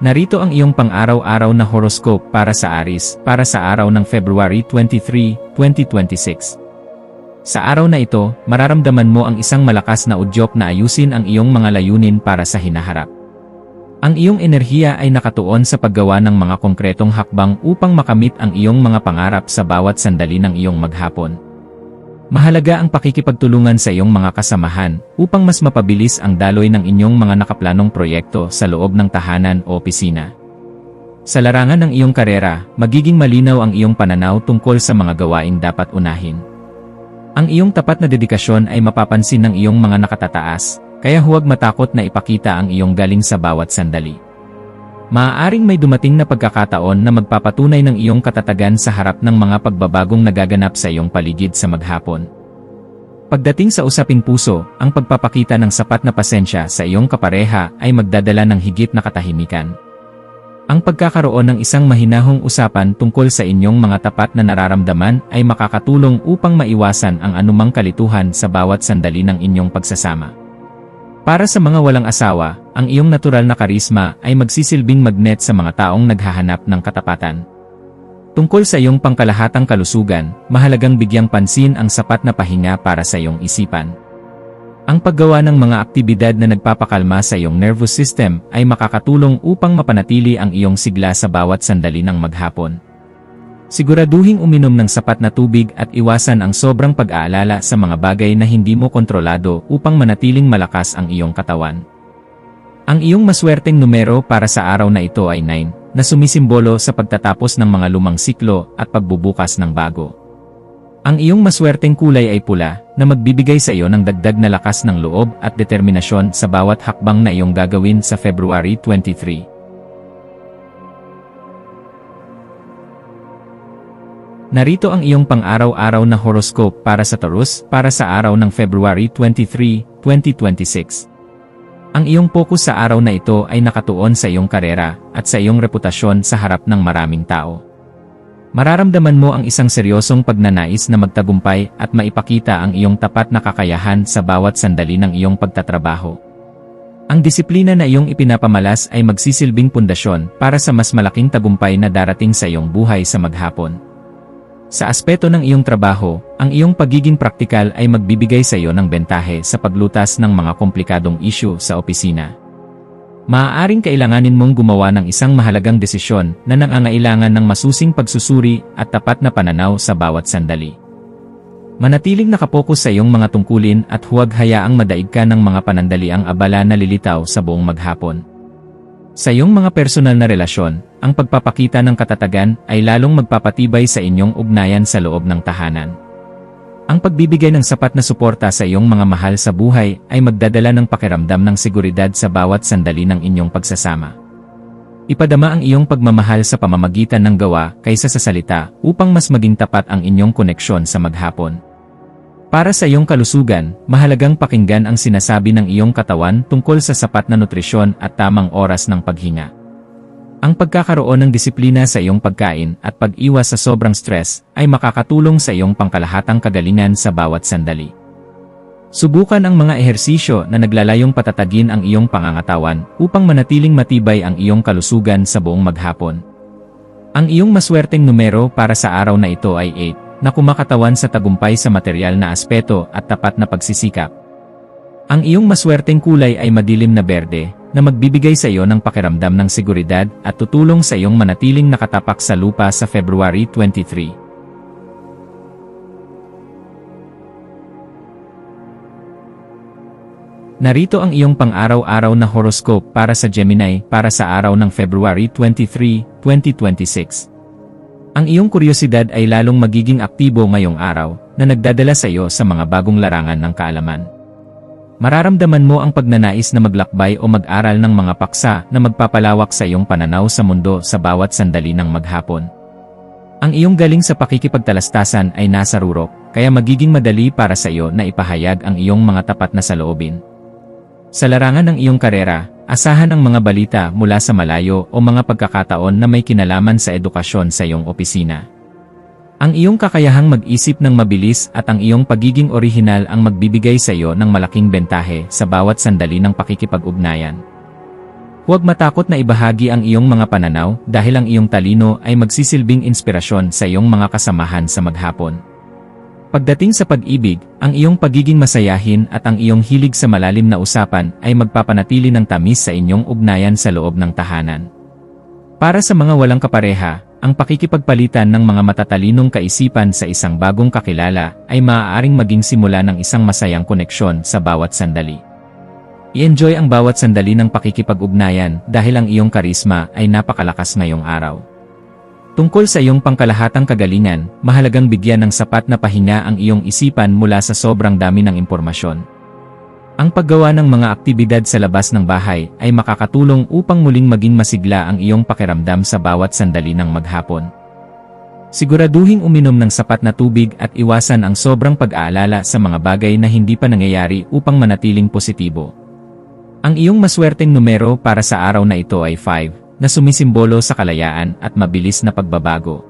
Narito ang iyong pang-araw-araw na horoscope para sa Aries, para sa araw ng February 23, 2026. Sa araw na ito, mararamdaman mo ang isang malakas na udyok na ayusin ang iyong mga layunin para sa hinaharap. Ang iyong enerhiya ay nakatuon sa paggawa ng mga konkretong hakbang upang makamit ang iyong mga pangarap sa bawat sandali ng iyong maghapon. Mahalaga ang pakikipagtulungan sa iyong mga kasamahan upang mas mapabilis ang daloy ng inyong mga nakaplanong proyekto sa loob ng tahanan o opisina. Sa larangan ng iyong karera, magiging malinaw ang iyong pananaw tungkol sa mga gawaing dapat unahin. Ang iyong tapat na dedikasyon ay mapapansin ng iyong mga nakatataas, kaya huwag matakot na ipakita ang iyong galing sa bawat sandali. Maaaring may dumating na pagkakataon na magpapatunay ng iyong katatagan sa harap ng mga pagbabagong nagaganap sa iyong paligid sa maghapon. Pagdating sa usaping puso, ang pagpapakita ng sapat na pasensya sa iyong kapareha ay magdadala ng higit na katahimikan. Ang pagkakaroon ng isang mahinahong usapan tungkol sa inyong mga tapat na nararamdaman ay makakatulong upang maiwasan ang anumang kalituhan sa bawat sandali ng inyong pagsasama. Para sa mga walang asawa, ang iyong natural na karisma ay magsisilbing magnet sa mga taong naghahanap ng katapatan. Tungkol sa iyong pangkalahatang kalusugan, mahalagang bigyang pansin ang sapat na pahinga para sa iyong isipan. Ang paggawa ng mga aktibidad na nagpapakalma sa iyong nervous system ay makakatulong upang mapanatili ang iyong sigla sa bawat sandali ng maghapon. Siguraduhing uminom ng sapat na tubig at iwasan ang sobrang pag-aalala sa mga bagay na hindi mo kontrolado upang manatiling malakas ang iyong katawan. Ang iyong maswerteng numero para sa araw na ito ay 9, na sumisimbolo sa pagtatapos ng mga lumang siklo at pagbubukas ng bago. Ang iyong maswerteng kulay ay pula, na magbibigay sa iyo ng dagdag na lakas ng loob at determinasyon sa bawat hakbang na iyong gagawin sa February 23. Narito ang iyong pang-araw-araw na horoscope para sa Taurus, para sa araw ng February 23, 2026. Ang iyong focus sa araw na ito ay nakatuon sa iyong karera at sa iyong reputasyon sa harap ng maraming tao. Mararamdaman mo ang isang seryosong pagnanais na magtagumpay at maipakita ang iyong tapat na kakayahan sa bawat sandali ng iyong pagtatrabaho. Ang disiplina na iyong ipinapamalas ay magsisilbing pundasyon para sa mas malaking tagumpay na darating sa iyong buhay sa maghapon. Sa aspeto ng iyong trabaho, ang iyong pagiging praktikal ay magbibigay sa iyo ng bentahe sa paglutas ng mga komplikadong isyu sa opisina. Maaaring kailanganin mong gumawa ng isang mahalagang desisyon na nangangailangan ng masusing pagsusuri at tapat na pananaw sa bawat sandali. Manatiling nakapokus sa iyong mga tungkulin at huwag hayaang madaig ka ng mga panandaliang abala na lilitaw sa buong maghapon. Sa iyong mga personal na relasyon, ang pagpapakita ng katatagan ay lalong magpapatibay sa inyong ugnayan sa loob ng tahanan. Ang pagbibigay ng sapat na suporta sa iyong mga mahal sa buhay ay magdadala ng pakiramdam ng seguridad sa bawat sandali ng inyong pagsasama. Ipadama ang iyong pagmamahal sa pamamagitan ng gawa kaysa sa salita upang mas maging tapat ang inyong koneksyon sa maghapon. Para sa iyong kalusugan, mahalagang pakinggan ang sinasabi ng iyong katawan tungkol sa sapat na nutrisyon at tamang oras ng paghinga. Ang pagkakaroon ng disiplina sa iyong pagkain at pag-iwas sa sobrang stress ay makakatulong sa iyong pangkalahatang kagalingan sa bawat sandali. Subukan ang mga ehersisyo na naglalayong patatagin ang iyong pangangatawan upang manatiling matibay ang iyong kalusugan sa buong maghapon. Ang iyong maswerteng numero para sa araw na ito ay 8. Na kumakatawan sa tagumpay sa material na aspeto at tapat na pagsisikap. Ang iyong maswerteng kulay ay madilim na berde, na magbibigay sa iyo ng pakiramdam ng seguridad at tutulong sa iyong manatiling nakatapak sa lupa sa February 23. Narito ang iyong pang-araw-araw na horoscope para sa Gemini para sa araw ng February 23, 2026. Ang iyong kuryosidad ay lalong magiging aktibo ngayong araw na nagdadala sa iyo sa mga bagong larangan ng kaalaman. Mararamdaman mo ang pagnanais na maglakbay o mag-aral ng mga paksa na magpapalawak sa iyong pananaw sa mundo sa bawat sandali ng maghapon. Ang iyong galing sa pakikipagtalastasan ay nasa rurok, kaya magiging madali para sa iyo na ipahayag ang iyong mga tapat na saloobin. Sa larangan ng iyong karera, asahan ang mga balita mula sa malayo o mga pagkakataon na may kinalaman sa edukasyon sa iyong opisina. Ang iyong kakayahang mag-isip ng mabilis at ang iyong pagiging orihinal ang magbibigay sa iyo ng malaking bentahe sa bawat sandali ng pakikipag-ugnayan. Huwag matakot na ibahagi ang iyong mga pananaw dahil ang iyong talino ay magsisilbing inspirasyon sa iyong mga kasamahan sa maghapon. Pagdating sa pag-ibig, ang iyong pagiging masayahin at ang iyong hilig sa malalim na usapan ay magpapanatili ng tamis sa inyong ugnayan sa loob ng tahanan. Para sa mga walang kapareha, ang pakikipagpalitan ng mga matatalinong kaisipan sa isang bagong kakilala ay maaaring maging simula ng isang masayang koneksyon sa bawat sandali. I-enjoy ang bawat sandali ng pakikipag-ugnayan dahil ang iyong karisma ay napakalakas ngayong araw. Tungkol sa iyong pangkalahatang kagalingan, mahalagang bigyan ng sapat na pahinga ang iyong isipan mula sa sobrang dami ng impormasyon. Ang paggawa ng mga aktibidad sa labas ng bahay ay makakatulong upang muling maging masigla ang iyong pakiramdam sa bawat sandali ng maghapon. Siguraduhing uminom ng sapat na tubig at iwasan ang sobrang pag-aalala sa mga bagay na hindi pa nangyayari upang manatiling positibo. Ang iyong maswerteng numero para sa araw na ito ay 5, na sumisimbolo sa kalayaan at mabilis na pagbabago.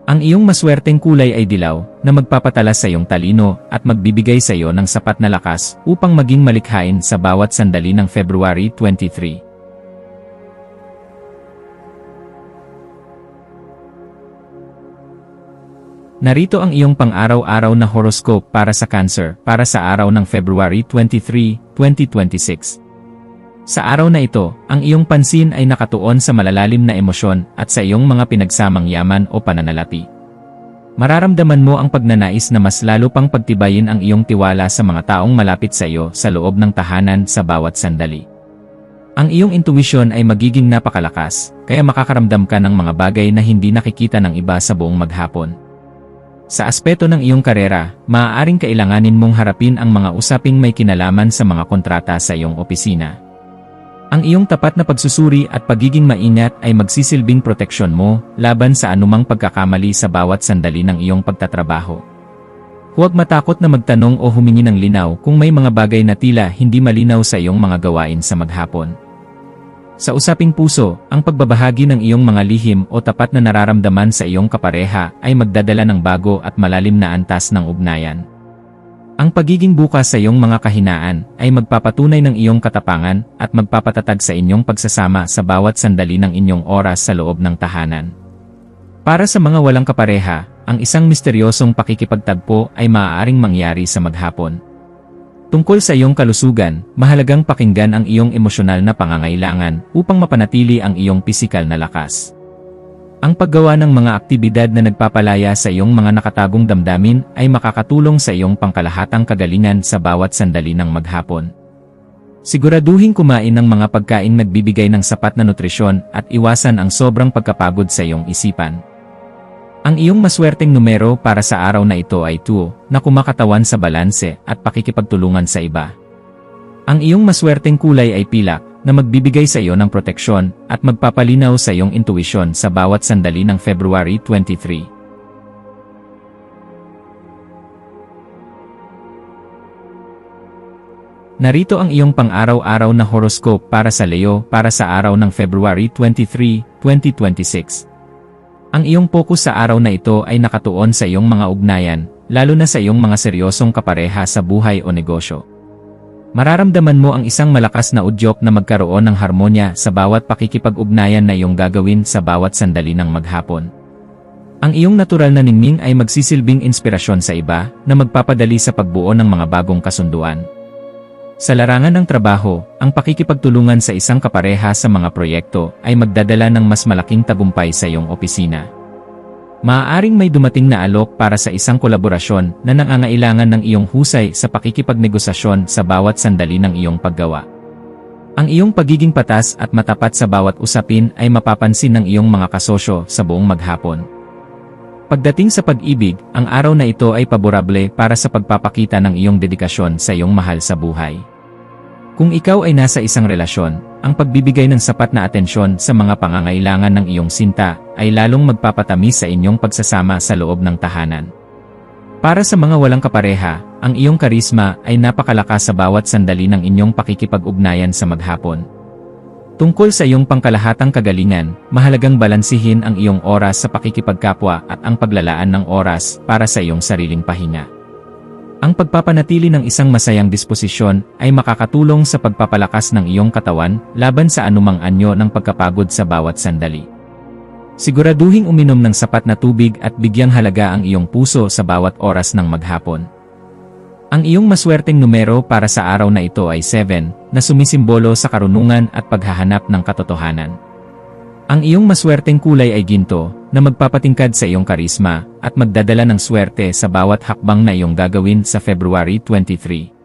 Ang iyong maswerteng kulay ay dilaw, na magpapatala sa iyong talino at magbibigay sa iyo ng sapat na lakas upang maging malikhain sa bawat sandali ng February 23. Narito ang iyong pang-araw-araw na horoscope para sa Cancer para sa araw ng February 23, 2026. Sa araw na ito, ang iyong pansin ay nakatuon sa malalalim na emosyon at sa iyong mga pinagsamang yaman o pananalapi. Mararamdaman mo ang pagnanais na mas lalo pang pagtibayin ang iyong tiwala sa mga taong malapit sa iyo sa loob ng tahanan sa bawat sandali. Ang iyong intuwisyon ay magiging napakalakas, kaya makakaramdam ka ng mga bagay na hindi nakikita ng iba sa buong maghapon. Sa aspeto ng iyong karera, maaaring kailanganin mong harapin ang mga usaping may kinalaman sa mga kontrata sa iyong opisina. Ang iyong tapat na pagsusuri at pagiging maingat ay magsisilbing proteksyon mo laban sa anumang pagkakamali sa bawat sandali ng iyong pagtatrabaho. Huwag matakot na magtanong o humingi ng linaw kung may mga bagay na tila hindi malinaw sa iyong mga gawain sa maghapon. Sa usaping puso, ang pagbabahagi ng iyong mga lihim o tapat na nararamdaman sa iyong kapareha ay magdadala ng bago at malalim na antas ng ugnayan. Ang pagiging bukas sa iyong mga kahinaan ay magpapatunay ng iyong katapangan at magpapatatag sa inyong pagsasama sa bawat sandali ng inyong oras sa loob ng tahanan. Para sa mga walang kapareha, ang isang misteryosong pakikipagtagpo ay maaaring mangyari sa maghapon. Tungkol sa iyong kalusugan, mahalagang pakinggan ang iyong emosyonal na pangangailangan upang mapanatili ang iyong pisikal na lakas. Ang paggawa ng mga aktibidad na nagpapalaya sa iyong mga nakatagong damdamin ay makakatulong sa iyong pangkalahatang kagalingan sa bawat sandali ng maghapon. Siguraduhin kumain ng mga pagkain nagbibigay ng sapat na nutrisyon at iwasan ang sobrang pagkapagod sa iyong isipan. Ang iyong maswerteng numero para sa araw na ito ay 2, na kumakatawan sa balanse at pakikipagtulungan sa iba. Ang iyong maswerteng kulay ay pilak, na magbibigay sa iyo ng proteksyon at magpapalinaw sa iyong intuwisyon sa bawat sandali ng February 23. Narito ang iyong pang-araw-araw na horoscope para sa Leo para sa araw ng February 23, 2026. Ang iyong focus sa araw na ito ay nakatuon sa iyong mga ugnayan, lalo na sa iyong mga seryosong kapareha sa buhay o negosyo. Mararamdaman mo ang isang malakas na udyok na magkaroon ng harmonya sa bawat pakikipag-ugnayan na iyong gagawin sa bawat sandali ng maghapon. Ang iyong natural na ningning ay magsisilbing inspirasyon sa iba na magpapadali sa pagbuo ng mga bagong kasunduan. Sa larangan ng trabaho, ang pakikipagtulungan sa isang kapareha sa mga proyekto ay magdadala ng mas malaking tagumpay sa iyong opisina. Maaaring may dumating na alok para sa isang kolaborasyon na nangangailangan ng iyong husay sa pakikipagnegosasyon sa bawat sandali ng iyong paggawa. Ang iyong pagiging patas at matapat sa bawat usapin ay mapapansin ng iyong mga kasosyo sa buong maghapon. Pagdating sa pag-ibig, ang araw na ito ay paborable para sa pagpapakita ng iyong dedikasyon sa iyong mahal sa buhay. Kung ikaw ay nasa isang relasyon, ang pagbibigay ng sapat na atensyon sa mga pangangailangan ng iyong sinta ay lalong magpapatamis sa inyong pagsasama sa loob ng tahanan. Para sa mga walang kapareha, ang iyong karisma ay napakalakas sa bawat sandali ng inyong pakikipag-ugnayan sa maghapon. Tungkol sa iyong pangkalahatang kagalingan, mahalagang balansihin ang iyong oras sa pakikipagkapwa at ang paglalaan ng oras para sa iyong sariling pahinga. Ang pagpapanatili ng isang masayang disposisyon ay makakatulong sa pagpapalakas ng iyong katawan laban sa anumang anyo ng pagkapagod sa bawat sandali. Siguraduhing uminom ng sapat na tubig at bigyang halaga ang iyong puso sa bawat oras ng maghapon. Ang iyong maswerteng numero para sa araw na ito ay 7, na sumisimbolo sa karunungan at paghahanap ng katotohanan. Ang iyong maswerteng kulay ay ginto, na magpapatingkad sa iyong karisma at magdadala ng swerte sa bawat hakbang na iyong gagawin sa February 23.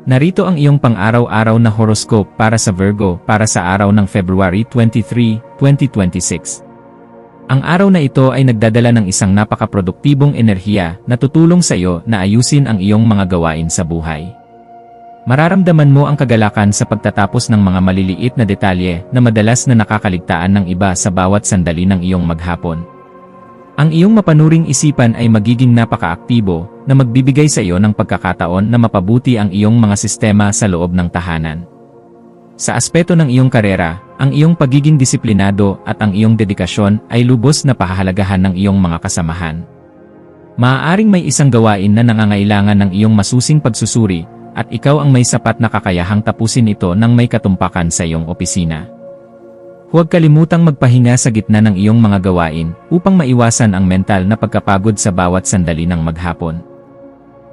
Narito ang iyong pang-araw-araw na horoscope para sa Virgo para sa araw ng February 23, 2026. Ang araw na ito ay nagdadala ng isang napakaproduktibong enerhiya na tutulong sa iyo na ayusin ang iyong mga gawain sa buhay. Mararamdaman mo ang kagalakan sa pagtatapos ng mga maliliit na detalye na madalas na nakakaligtaan ng iba sa bawat sandali ng iyong maghapon. Ang iyong mapanuring isipan ay magiging napakaaktibo na magbibigay sa iyo ng pagkakataon na mapabuti ang iyong mga sistema sa loob ng tahanan. Sa aspeto ng iyong karera, ang iyong pagiging disiplinado at ang iyong dedikasyon ay lubos na pahahalagahan ng iyong mga kasamahan. Maaaring may isang gawain na nangangailangan ng iyong masusing pagsusuri, at ikaw ang may sapat na kakayahang tapusin ito nang may katumpakan sa iyong opisina. Huwag kalimutang magpahinga sa gitna ng iyong mga gawain upang maiwasan ang mental na pagkapagod sa bawat sandali ng maghapon.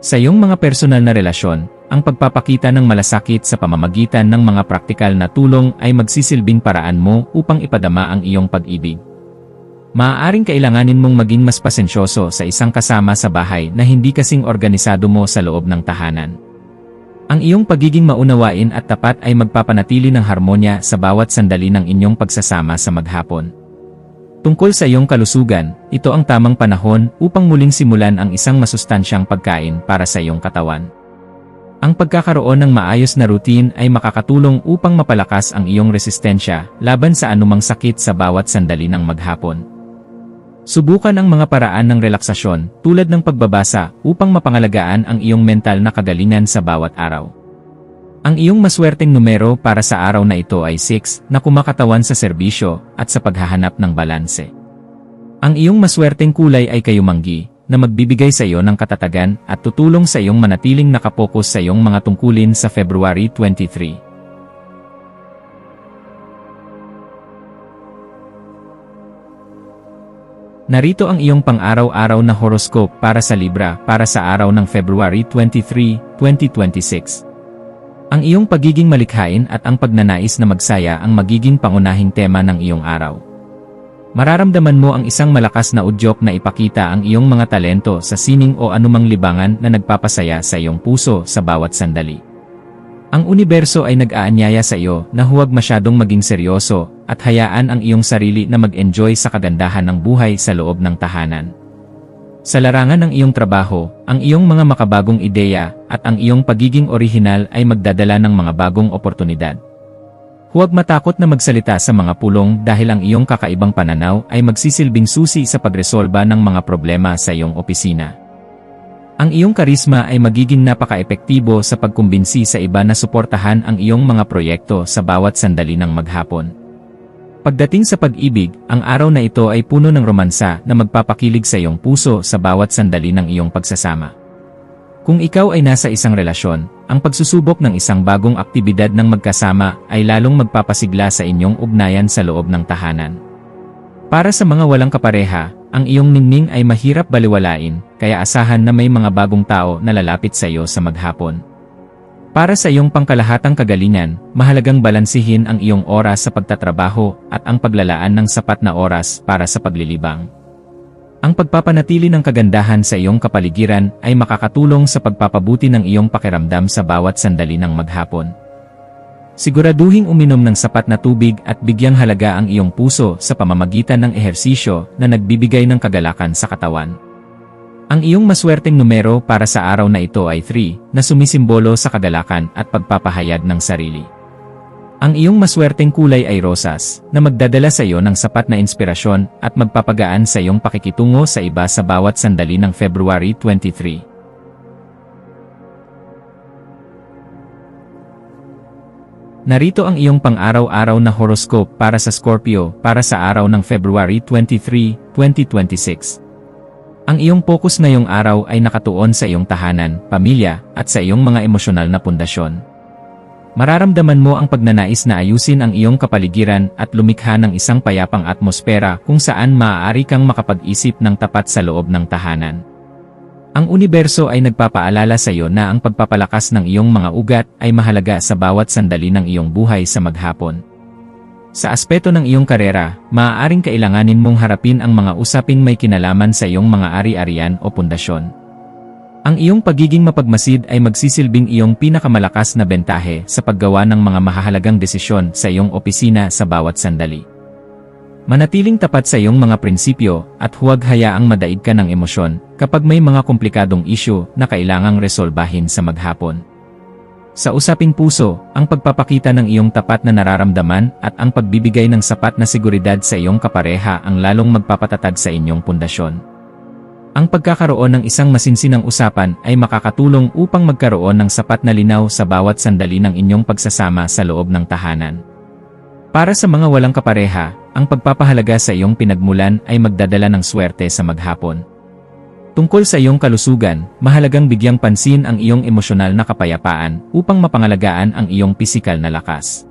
Sa iyong mga personal na relasyon, ang pagpapakita ng malasakit sa pamamagitan ng mga praktikal na tulong ay magsisilbing paraan mo upang ipadama ang iyong pag-ibig. Maaaring kailanganin mong maging mas pasensyoso sa isang kasama sa bahay na hindi kasing organisado mo sa loob ng tahanan. Ang iyong pagiging maunawain at tapat ay magpapanatili ng harmonya sa bawat sandali ng inyong pagsasama sa maghapon. Tungkol sa iyong kalusugan, ito ang tamang panahon upang muling simulan ang isang masustansyang pagkain para sa iyong katawan. Ang pagkakaroon ng maayos na routine ay makakatulong upang mapalakas ang iyong resistensya laban sa anumang sakit sa bawat sandali ng maghapon. Subukan ang mga paraan ng relaksasyon tulad ng pagbabasa upang mapangalagaan ang iyong mental na kagalingan sa bawat araw. Ang iyong maswerteng numero para sa araw na ito ay 6, na kumakatawan sa serbisyo at sa paghahanap ng balanse. Ang iyong maswerteng kulay ay kayumanggi, na magbibigay sa iyo ng katatagan at tutulong sa iyong manatiling nakapokus sa iyong mga tungkulin sa February 23. Narito ang iyong pang-araw-araw na horoscope para sa Libra para sa araw ng February 23, 2026. Ang iyong pagiging malikhain at ang pagnanais na magsaya ang magiging pangunahing tema ng iyong araw. Mararamdaman mo ang isang malakas na udyok na ipakita ang iyong mga talento sa sining o anumang libangan na nagpapasaya sa iyong puso sa bawat sandali. Ang universo ay nag-aanyaya sa iyo na huwag masyadong maging seryoso at hayaan ang iyong sarili na mag-enjoy sa kagandahan ng buhay sa loob ng tahanan. Sa larangan ng iyong trabaho, ang iyong mga makabagong ideya at ang iyong pagiging orihinal ay magdadala ng mga bagong oportunidad. Huwag matakot na magsalita sa mga pulong dahil ang iyong kakaibang pananaw ay magsisilbing susi sa pagresolba ng mga problema sa iyong opisina. Ang iyong karisma ay magiging napaka-epektibo sa pagkumbinsi sa iba na suportahan ang iyong mga proyekto sa bawat sandali ng maghapon. Pagdating sa pag-ibig, ang araw na ito ay puno ng romansa na magpapakilig sa iyong puso sa bawat sandali ng iyong pagsasama. Kung ikaw ay nasa isang relasyon, ang pagsusubok ng isang bagong aktibidad ng magkasama ay lalong magpapasigla sa inyong ugnayan sa loob ng tahanan. Para sa mga walang kapareha, ang iyong ningning ay mahirap baliwalain, kaya asahan na may mga bagong tao na lalapit sa iyo sa maghapon. Para sa iyong pangkalahatang kagalingan, mahalagang balansihin ang iyong oras sa pagtatrabaho at ang paglalaan ng sapat na oras para sa paglilibang. Ang pagpapanatili ng kagandahan sa iyong kapaligiran ay makakatulong sa pagpapabuti ng iyong pakiramdam sa bawat sandali ng maghapon. Siguraduhing uminom ng sapat na tubig at bigyang halaga ang iyong puso sa pamamagitan ng ehersisyo na nagbibigay ng kagalakan sa katawan. Ang iyong maswerteng numero para sa araw na ito ay 3, na sumisimbolo sa kagalakan at pagpapahayag ng sarili. Ang iyong maswerteng kulay ay rosas, na magdadala sa iyo ng sapat na inspirasyon at magpapagaan sa iyong pakikitungo sa iba sa bawat sandali ng February 23. Narito ang iyong pang-araw-araw na horoscope para sa Scorpio para sa araw ng February 23, 2026. Ang iyong focus ngayong araw ay nakatuon sa iyong tahanan, pamilya, at sa iyong mga emosyonal na pundasyon. Mararamdaman mo ang pagnanais na ayusin ang iyong kapaligiran at lumikha ng isang payapang atmosfera kung saan maaari kang makapag-isip ng tapat sa loob ng tahanan. Ang universo ay nagpapaalala sa iyo na ang pagpapalakas ng iyong mga ugat ay mahalaga sa bawat sandali ng iyong buhay sa maghapon. Sa aspeto ng iyong karera, maaaring kailanganin mong harapin ang mga usaping may kinalaman sa iyong mga ari-arian o pundasyon. Ang iyong pagiging mapagmasid ay magsisilbing iyong pinakamalakas na bentahe sa paggawa ng mga mahahalagang desisyon sa iyong opisina sa bawat sandali. Manatiling tapat sa iyong mga prinsipyo at huwag hayaang madaig ka ng emosyon kapag may mga komplikadong isyu na kailangang resolbahin sa maghapon. Sa usaping puso, ang pagpapakita ng iyong tapat na nararamdaman at ang pagbibigay ng sapat na seguridad sa iyong kapareha ang lalong magpapatatag sa inyong pundasyon. Ang pagkakaroon ng isang masinsinang usapan ay makakatulong upang magkaroon ng sapat na linaw sa bawat sandali ng inyong pagsasama sa loob ng tahanan. Para sa mga walang kapareha, ang pagpapahalaga sa iyong pinagmulan ay magdadala ng swerte sa maghapon. Tungkol sa iyong kalusugan, mahalagang bigyang pansin ang iyong emosyonal na kapayapaan upang mapangalagaan ang iyong pisikal na lakas.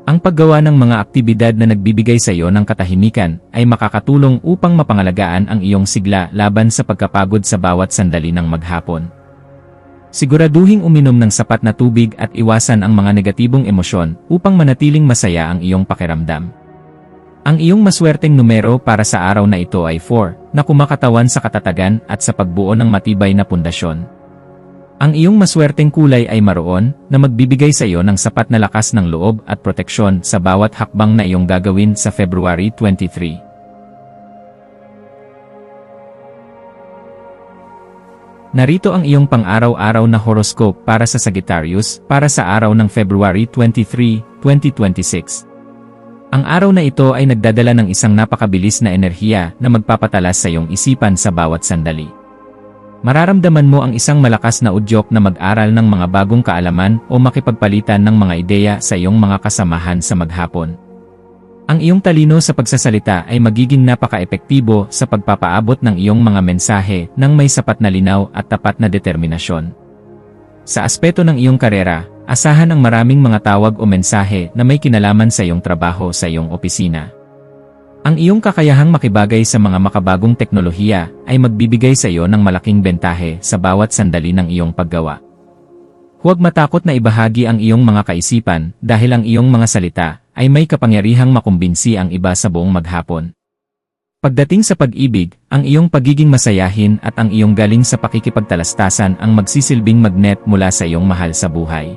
Ang paggawa ng mga aktibidad na nagbibigay sa iyo ng katahimikan ay makakatulong upang mapangalagaan ang iyong sigla laban sa pagkapagod sa bawat sandali ng maghapon. Siguraduhing uminom ng sapat na tubig at iwasan ang mga negatibong emosyon upang manatiling masaya ang iyong pakiramdam. Ang iyong maswerteng numero para sa araw na ito ay 4, na kumakatawan sa katatagan at sa pagbuo ng matibay na pundasyon. Ang iyong maswerteng kulay ay maroon, na magbibigay sa iyo ng sapat na lakas ng loob at proteksyon sa bawat hakbang na iyong gagawin sa February 23. Narito ang iyong pang-araw-araw na horoscope para sa Sagittarius para sa araw ng February 23, 2026. Ang araw na ito ay nagdadala ng isang napakabilis na enerhiya na magpapatalas sa iyong isipan sa bawat sandali. Mararamdaman mo ang isang malakas na udyok na mag-aral ng mga bagong kaalaman o makipagpalitan ng mga ideya sa iyong mga kasamahan sa maghapon. Ang iyong talino sa pagsasalita ay magiging napaka-epektibo sa pagpapaabot ng iyong mga mensahe nang may sapat na linaw at tapat na determinasyon. Sa aspeto ng iyong karera, asahan ang maraming mga tawag o mensahe na may kinalaman sa iyong trabaho sa iyong opisina. Ang iyong kakayahang makibagay sa mga makabagong teknolohiya ay magbibigay sa iyo ng malaking bentahe sa bawat sandali ng iyong paggawa. Huwag matakot na ibahagi ang iyong mga kaisipan dahil ang iyong mga salita ay may kapangyarihang makumbinsi ang iba sa buong maghapon. Pagdating sa pag-ibig, ang iyong pagiging masayahin at ang iyong galing sa pakikipagtalastasan ang magsisilbing magnet mula sa iyong mahal sa buhay.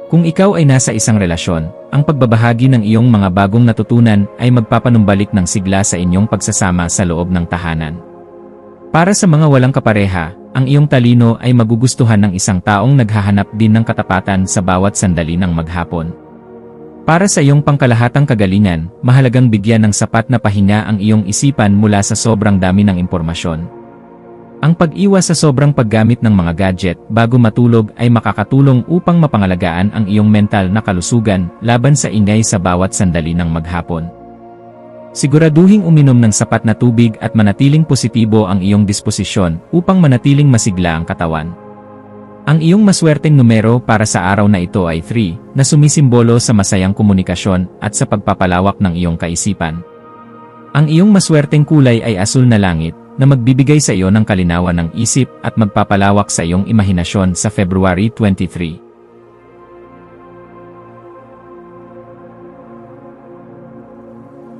Kung ikaw ay nasa isang relasyon, ang pagbabahagi ng iyong mga bagong natutunan ay magpapanumbalik ng sigla sa inyong pagsasama sa loob ng tahanan. Para sa mga walang kapareha, ang iyong talino ay magugustuhan ng isang taong naghahanap din ng katapatan sa bawat sandali ng maghapon. Para sa iyong pangkalahatang kagalingan, mahalagang bigyan ng sapat na pahinga ang iyong isipan mula sa sobrang dami ng impormasyon. Ang pag-iwas sa sobrang paggamit ng mga gadget bago matulog ay makakatulong upang mapangalagaan ang iyong mental na kalusugan laban sa ingay sa bawat sandali ng maghapon. Siguraduhing uminom ng sapat na tubig at manatiling positibo ang iyong disposisyon upang manatiling masigla ang katawan. Ang iyong maswerteng numero para sa araw na ito ay 3, na sumisimbolo sa masayang komunikasyon at sa pagpapalawak ng iyong kaisipan. Ang iyong maswerteng kulay ay asul na langit, na magbibigay sa iyo ng kalinawan ng isip at magpapalawak sa iyong imahinasyon sa February 23.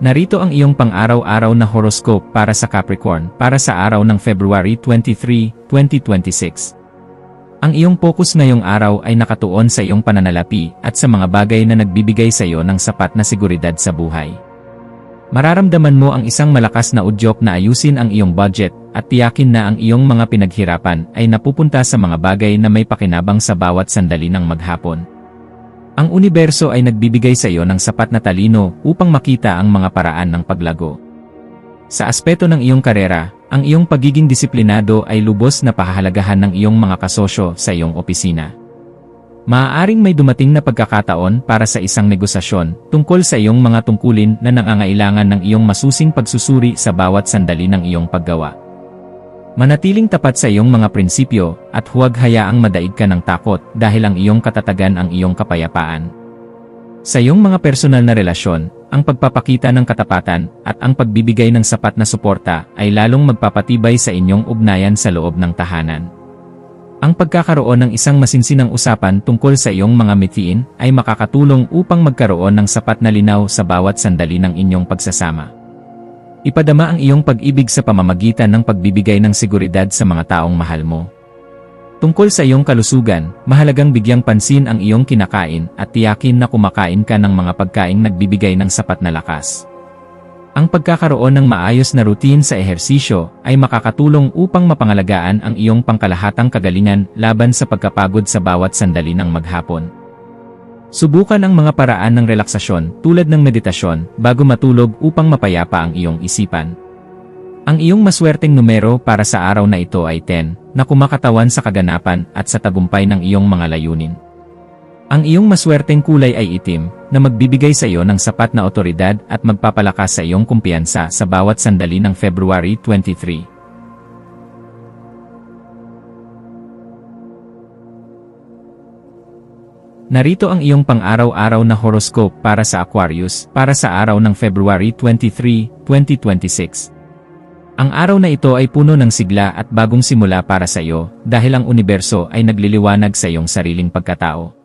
Narito ang iyong pang-araw-araw na horoscope para sa Capricorn para sa araw ng February 23, 2026. Ang iyong focus ngayong araw ay nakatuon sa iyong pananalapi at sa mga bagay na nagbibigay sa iyo ng sapat na seguridad sa buhay. Mararamdaman mo ang isang malakas na udyok na ayusin ang iyong budget at tiyakin na ang iyong mga pinaghirapan ay napupunta sa mga bagay na may pakinabang sa bawat sandali ng maghapon. Ang universo ay nagbibigay sa iyo ng sapat na talino upang makita ang mga paraan ng paglago. Sa aspeto ng iyong karera, ang iyong pagiging disiplinado ay lubos na pahahalagahan ng iyong mga kasosyo sa iyong opisina. Maaaring may dumating na pagkakataon para sa isang negosasyon tungkol sa iyong mga tungkulin na nangangailangan ng iyong masusing pagsusuri sa bawat sandali ng iyong paggawa. Manatiling tapat sa iyong mga prinsipyo at huwag hayaang madaig ka ng takot dahil ang iyong katatagan ang iyong kapayapaan. Sa iyong mga personal na relasyon, ang pagpapakita ng katapatan at ang pagbibigay ng sapat na suporta ay lalong magpapatibay sa inyong ugnayan sa loob ng tahanan. Ang pagkakaroon ng isang masinsinang usapan tungkol sa iyong mga mithiin ay makakatulong upang magkaroon ng sapat na linaw sa bawat sandali ng inyong pagsasama. Ipadama ang iyong pag-ibig sa pamamagitan ng pagbibigay ng seguridad sa mga taong mahal mo. Tungkol sa iyong kalusugan, mahalagang bigyang pansin ang iyong kinakain at tiyakin na kumakain ka ng mga pagkaing nagbibigay ng sapat na lakas. Ang pagkakaroon ng maayos na routine sa ehersisyo ay makakatulong upang mapangalagaan ang iyong pangkalahatang kagalingan laban sa pagkapagod sa bawat sandali ng maghapon. Subukan ang mga paraan ng relaksasyon tulad ng meditasyon bago matulog upang mapayapa ang iyong isipan. Ang iyong maswerteng numero para sa araw na ito ay 10, na kumakatawan sa kaganapan at sa tagumpay ng iyong mga layunin. Ang iyong maswerteng kulay ay itim, na magbibigay sa iyo ng sapat na otoridad at magpapalakas sa iyong kumpiyansa sa bawat sandali ng February 23. Narito ang iyong pang-araw-araw na horoscope para sa Aquarius, para sa araw ng February 23, 2026. Ang araw na ito ay puno ng sigla at bagong simula para sa iyo, dahil ang universo ay nagliliwanag sa iyong sariling pagkatao.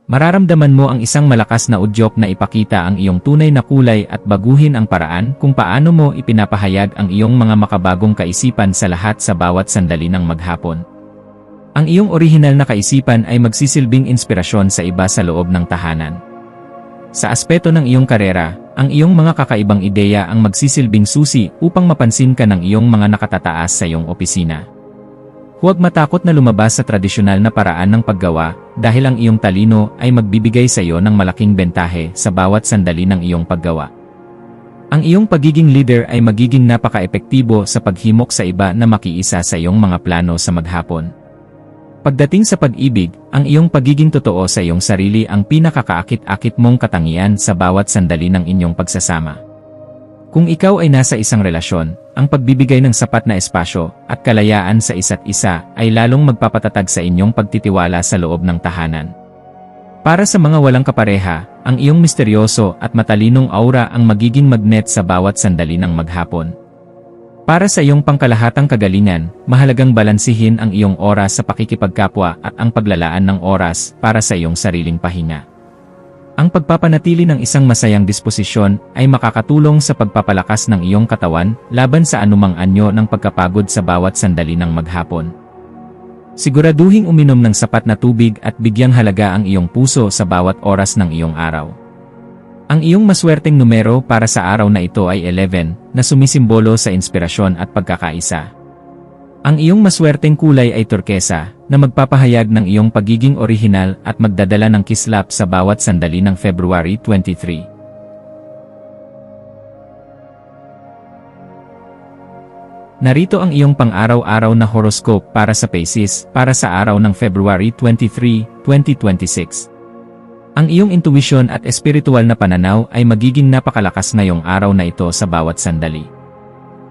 Mararamdaman mo ang isang malakas na udyok na ipakita ang iyong tunay na kulay at baguhin ang paraan kung paano mo ipinapahayag ang iyong mga makabagong kaisipan sa lahat sa bawat sandali ng maghapon. Ang iyong orihinal na kaisipan ay magsisilbing inspirasyon sa iba sa loob ng tahanan. Sa aspeto ng iyong karera, ang iyong mga kakaibang ideya ang magsisilbing susi upang mapansin ka ng iyong mga nakatataas sa iyong opisina. Huwag matakot na lumabas sa tradisyonal na paraan ng paggawa dahil ang iyong talino ay magbibigay sa iyo ng malaking bentahe sa bawat sandali ng iyong paggawa. Ang iyong pagiging leader ay magiging napaka-epektibo sa paghimok sa iba na makiisa sa iyong mga plano sa maghapon. Pagdating sa pag-ibig, ang iyong pagiging totoo sa iyong sarili ang pinakakaakit-akit mong katangian sa bawat sandali ng inyong pagsasama. Kung ikaw ay nasa isang relasyon, ang pagbibigay ng sapat na espasyo at kalayaan sa isa't isa ay lalong magpapatatag sa inyong pagtitiwala sa loob ng tahanan. Para sa mga walang kapareha, ang iyong misteryoso at matalinong aura ang magiging magnet sa bawat sandali ng maghapon. Para sa iyong pangkalahatang kagalingan, mahalagang balansihin ang iyong oras sa pakikipagkapwa at ang paglalaan ng oras para sa iyong sariling pahinga. Ang pagpapanatili ng isang masayang disposisyon ay makakatulong sa pagpapalakas ng iyong katawan laban sa anumang anyo ng pagkapagod sa bawat sandali ng maghapon. Siguraduhing uminom ng sapat na tubig at bigyang halaga ang iyong puso sa bawat oras ng iyong araw. Ang iyong maswerteng numero para sa araw na ito ay 11, na sumisimbolo sa inspirasyon at pagkakaisa. Ang iyong maswerteng kulay ay turkesa, na magpapahayag ng iyong pagiging orihinal at magdadala ng kislap sa bawat sandali ng February 23. Narito ang iyong pang-araw-araw na horoscope para sa Pisces, para sa araw ng February 23, 2026. Ang iyong intuition at espiritual na pananaw ay magiging napakalakas ngayong araw na ito sa bawat sandali.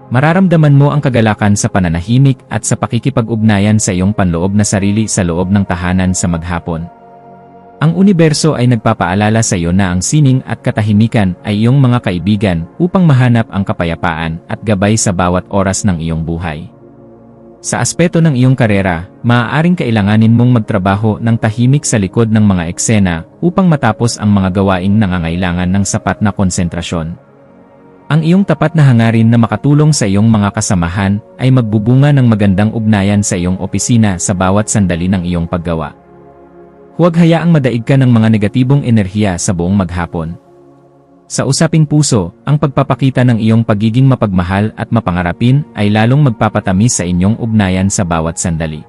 Mararamdaman mo ang kagalakan sa pananahimik at sa pakikipag-ugnayan sa iyong panloob na sarili sa loob ng tahanan sa maghapon. Ang universo ay nagpapaalala sa iyo na ang sining at katahimikan ay iyong mga kaibigan upang mahanap ang kapayapaan at gabay sa bawat oras ng iyong buhay. Sa aspeto ng iyong karera, maaaring kailanganin mong magtrabaho ng tahimik sa likod ng mga eksena upang matapos ang mga gawaing nangangailangan ng sapat na konsentrasyon. Ang iyong tapat na hangarin na makatulong sa iyong mga kasamahan ay magbubunga ng magandang ugnayan sa iyong opisina sa bawat sandali ng iyong paggawa. Huwag hayaang madaig ka ng mga negatibong enerhiya sa buong maghapon. Sa usaping puso, ang pagpapakita ng iyong pagiging mapagmahal at mapangarapin ay lalong magpapatamis sa inyong ugnayan sa bawat sandali.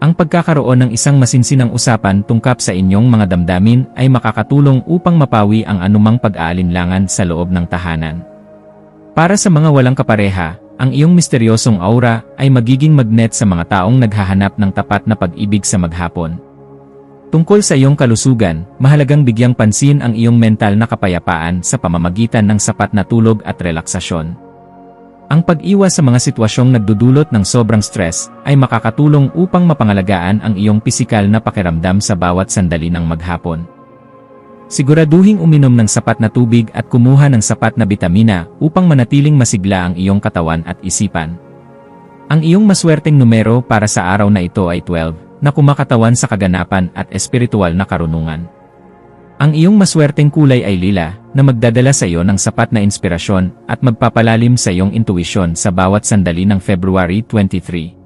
Ang pagkakaroon ng isang masinsinang usapan tungkap sa inyong mga damdamin ay makakatulong upang mapawi ang anumang pag-aalinlangan sa loob ng tahanan. Para sa mga walang kapareha, ang iyong misteryosong aura ay magiging magnet sa mga taong naghahanap ng tapat na pag-ibig sa maghapon. Tungkol sa iyong kalusugan, mahalagang bigyang pansin ang iyong mental na kapayapaan sa pamamagitan ng sapat na tulog at relaksasyon. Ang pag-iwas sa mga sitwasyong nagdudulot ng sobrang stress ay makakatulong upang mapangalagaan ang iyong pisikal na pakiramdam sa bawat sandali ng maghapon. Siguraduhing uminom ng sapat na tubig at kumuha ng sapat na bitamina upang manatiling masigla ang iyong katawan at isipan. Ang iyong maswerteng numero para sa araw na ito ay 12, na kumakatawan sa kaganapan at espiritual na karunungan. Ang iyong maswerteng kulay ay lila, na magdadala sa iyo ng sapat na inspirasyon at magpapalalim sa iyong intuisyon sa bawat sandali ng February 23.